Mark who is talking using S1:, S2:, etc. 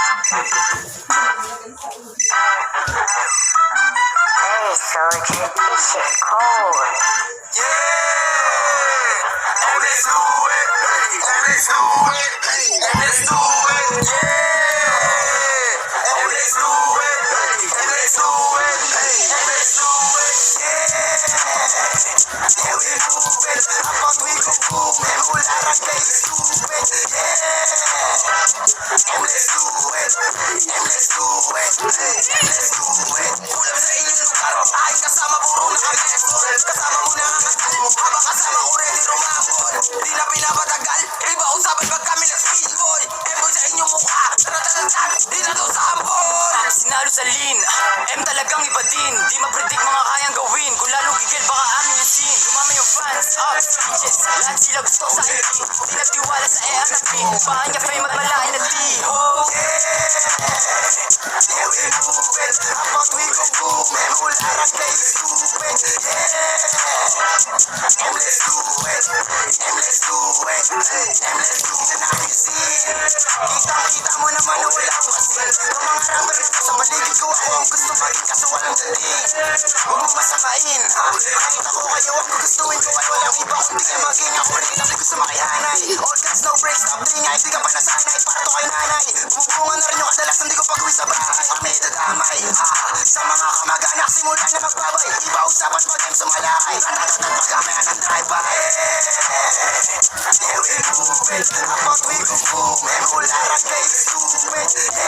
S1: Hey, Soldier, this shit cold.
S2: Yeah, and let's do it, and let's do it, and let's do it, yeah, and let's do it, and let's do it, and let's do it, yeah, yeah, we move it, I fuck we go boom, and who let us play stupid, yeah, and let's do it, and let's do it, and let's do it, pull up sa inyong lugar, ay kasama puro naka-method, kasama mo na ang atal, habang kasama ko ready rumambol, di na pinapatagal, iba usapan pag kami na speedboy, eboy sa inyong mukha, taratatatak, di na to sambol. Sinalo sa lean, M talagang iba din, di mapredict mga kayang gawin, kung lalo gigil baka amin yung scene, dumami yung fans, speeches, lahat sila gusto sa akin, di nagtiwala sa ERP, bahan niya fame at malain na di, oh yeah, we move it, habang we go boom, and who let us play stupid, yeah, and let's do it, and let's do it, and let's do it, natin scene, kita mo naman na wala akong kasing, ang mga rapper na to sa paligid ko ako ang gusto maging kaso walang dating, huwag mo masamain, kahit ako kayo ang gugustuhin ko ay walang iba kundi ang maging ako rin ang gusto makihanay, all gas no breaks, top 3 nga hindi ka pa nasanay, para to kay nanay, bubungan na rin yung kadalas hindi ko pag-uwi sa bahay, kami dadamay, sa mga kamag-anak simula na magbabay, iba usapan pag yung sumalakay, ratatatat pagkamaya ng drive-by, yeah, we move it, about we go boom, and who let us play stupid, yeah,